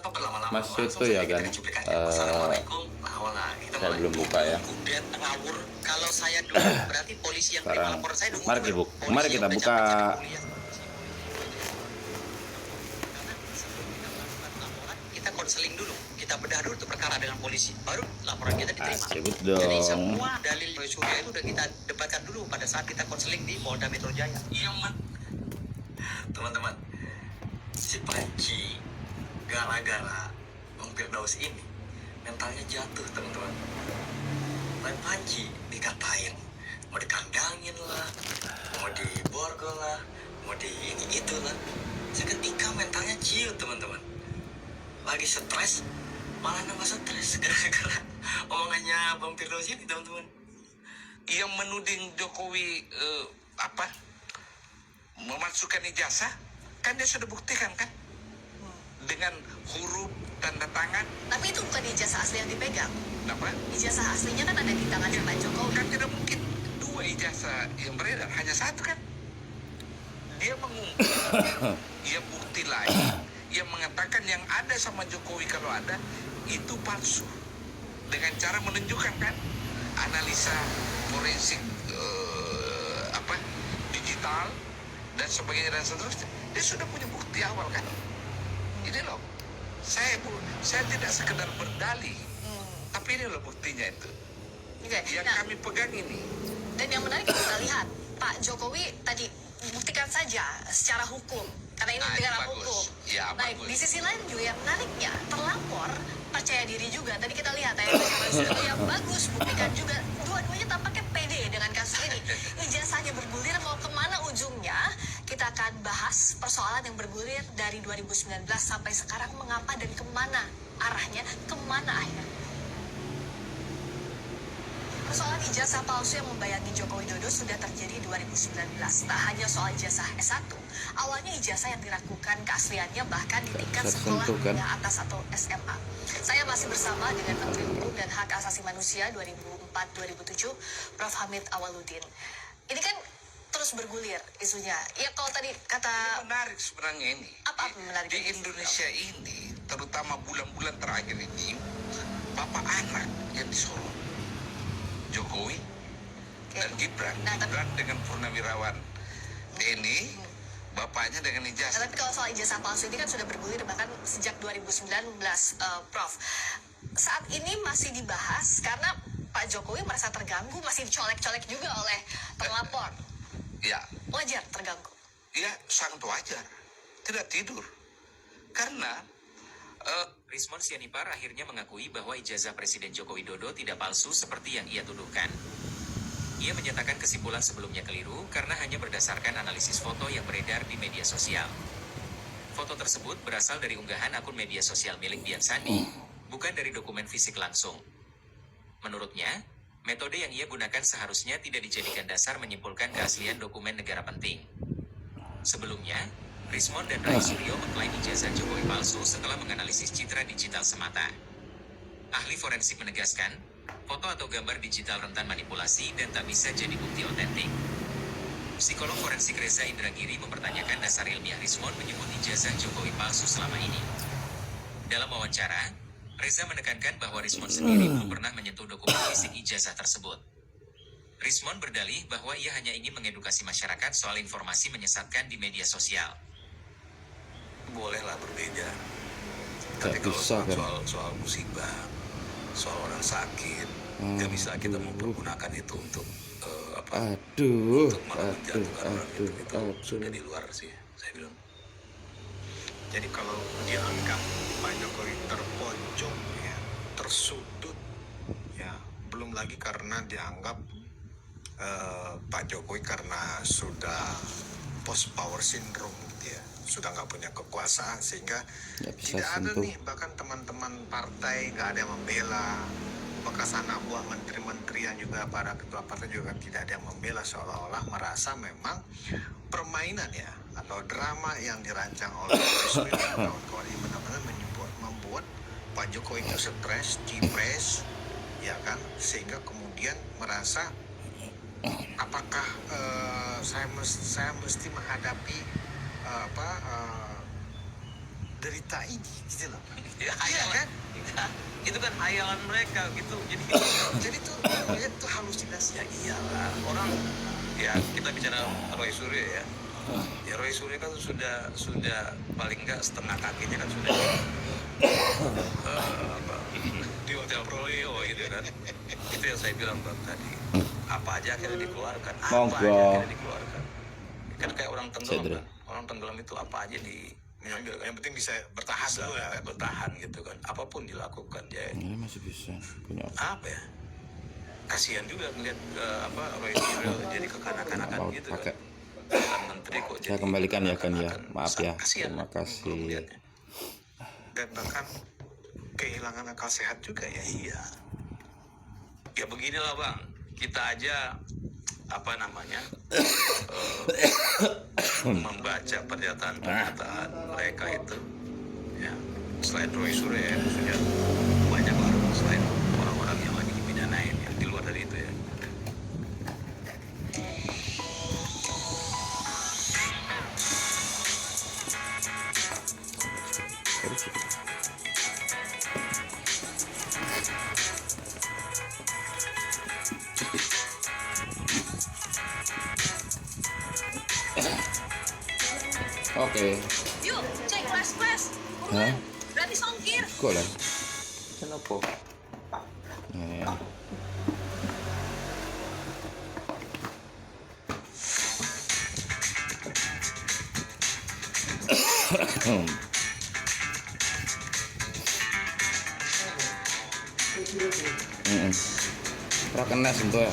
tanpa berlama-lama. Mas itu ya kan, saya belum buka ya. Kalau saya dulu berarti polisi yang terima laporan saya dulu. Mari kita buka. Kita konseling dulu, kita bedah dulu tuh perkara dengan polisi, baru laporan kita diterima. Ribut Jadi dong. semua dalil Surya itu udah kita debatkan dulu pada saat kita konseling di Polda Metro Jaya. Iya, teman-teman, si Panci gara-gara Bang Firdaus ini mentalnya jatuh, teman-teman. Bang Panci dikatain mau dikandangin lah, mau diborgol lah, mau di ini itu lah. Seketika mentalnya ciut, teman-teman. Lagi stres, malah nambah stres gara-gara omongannya Bang Firdaus ini, teman-teman. Yang menuding Jokowi memasukkan ijazah, kan dia sudah buktikan kan dengan huruf tanda tangan. Tapi itu bukan ijazah asli yang dipegang. Kenapa? Ijazah aslinya kan ada di tangannya Pak Jokowi. Kan tidak mungkin dua ijazah yang beredar, hanya satu kan. Dia mengungkap dia bukti lain yang mengatakan yang ada sama Jokowi kalau ada itu palsu, dengan cara menunjukkan kan analisa forensik digital dan sebagainya dan seterusnya. Dia sudah punya bukti awal kan. Ini loh, saya tidak sekedar berdalih, tapi ini loh buktinya itu. Yang kami pegang ini. Dan yang menarik kita lihat Pak Jokowi tadi buktikan saja secara hukum, karena ini negara hukum. Ya, baik, bagus. di sisi lain juga yang menariknya terlapor percaya diri juga. Tadi kita lihat yang bagus, buktikan juga. Dua-duanya tampaknya pede dengan kasus ini. Ijazahnya bergulir, mau kemana ujungnya? Kita akan bahas persoalan yang bergulir dari 2019 sampai sekarang, mengapa dan kemana arahnya, kemana akhirnya. Persoalan ijazah palsu yang membayangi Joko Widodo sudah terjadi 2019. Tak hanya soal ijazah S1, awalnya ijazah yang diragukan keasliannya bahkan di tingkat sekolah menengah atas atau SMA. Saya masih bersama dengan Menteri Hukum dan Hak Asasi Manusia 2004-2007, Prof. Hamid Awaludin. Ini kan terus bergulir isunya. Ya kalau tadi kata... Ini menarik sebenarnya ini. Apa menarik? Di Indonesia ini, terutama bulan-bulan terakhir ini, bapak anak yang disorot. Jokowi dan Gibran. Gibran dengan purnawirawan TNI, bapaknya dengan ijazah. Tapi kalau soal ijazah palsu ini kan sudah bergulir bahkan sejak 2019, Prof. Saat ini masih dibahas karena Pak Jokowi merasa terganggu, masih dicolek-colek juga oleh terlapor. Ya. Wajar terganggu. Ya, sangat wajar. Tidak tidur. Karena Rismon Sianipar akhirnya mengakui bahwa ijazah Presiden Joko Widodo tidak palsu seperti yang ia tuduhkan. Ia menyatakan kesimpulan sebelumnya keliru karena hanya berdasarkan analisis foto yang beredar di media sosial. Foto tersebut berasal dari unggahan akun media sosial milik Dian Sandi, bukan dari dokumen fisik langsung. Menurutnya, metode yang ia gunakan seharusnya tidak dijadikan dasar menyimpulkan keaslian dokumen negara penting. Sebelumnya, Rismon dan Rai Suryo mengklaim ijazah Jokowi palsu setelah menganalisis citra digital semata. Ahli forensik menegaskan, foto atau gambar digital rentan manipulasi dan tak bisa jadi bukti otentik. Psikolog forensik Reza Indragiri mempertanyakan dasar ilmiah Rismon menyebut ijazah Jokowi palsu selama ini. Dalam wawancara, Reza menekankan bahwa Rismon sendiri belum pernah menyentuh dokumen fisik ijazah tersebut. Rismon berdalih bahwa ia hanya ingin mengedukasi masyarakat soal informasi menyesatkan di media sosial. Bolehlah berbeda, tapi kalau soal musibah, soal orang sakit, nggak bisa kita mempergunakan itu untuk untuk malah menjatuhkan orang itu sudah di luar sih, saya bilang. Jadi kalau dianggap Pak Jokowi terpojok, ya, tersudut, ya, belum lagi karena dianggap Pak Jokowi karena sudah post power syndrome, gitu ya, sudah nggak punya kekuasaan sehingga tidak ada nih, bahkan teman-teman partai nggak ada yang membela, bekas anak buah menteri-menteri yang juga para ketua partai juga tidak ada yang membela, seolah-olah merasa memang permainan ya atau drama yang dirancang oleh Presiden dan kawan-kawan ini benar-benar membuat Pak Jokowi itu stres, depres, ya kan, sehingga kemudian merasa apakah saya mesti menghadapi derita ini gitu loh. Ya, Iya kan? itu kan hayalan mereka gitu. Jadi tuh lihat tuh halusinasi. Ya iyalah, orang ya kita bicara Roy Suryo ya. Ya Roy Suryo kan sudah paling enggak setengah kakinya kan sudah di hotel Proyo gitu kan. Itu yang saya bilang Bang tadi. Apa aja akhirnya dikeluarkan. Apa aja akhirnya dikeluarkan. Kan kayak orang tenggelam kan. Orang tenggelam itu apa aja diambil kan. Yang penting bisa bertahan dulu ya. Bertahan gitu kan. Apapun dilakukan ya. Ini masih bisa punya Apa ya? Kasihan juga ngeliat Roy Suryo jadi kekanak-kanakan apa gitu pakai. kan. Bukan menteri kok Saya kembalikan ya kan ya. kekanak-kanakan. Maaf ya. Kasihan Terima lah kalau kasih. melihatnya. Dan bahkan kehilangan akal sehat juga ya. Iya. Ya beginilah Bang, kita aja apa namanya membaca pernyataan mereka itu, ya selain Roy Suryo ya, sudah banyak orang selain orang-orang yang lagi dipidanain yang di luar dari itu ya. Oke. Yuk, cek kelas. Hah? Gratis ongkir. Kok lah? Kenapa? Ya. Pra kena sentuh ya.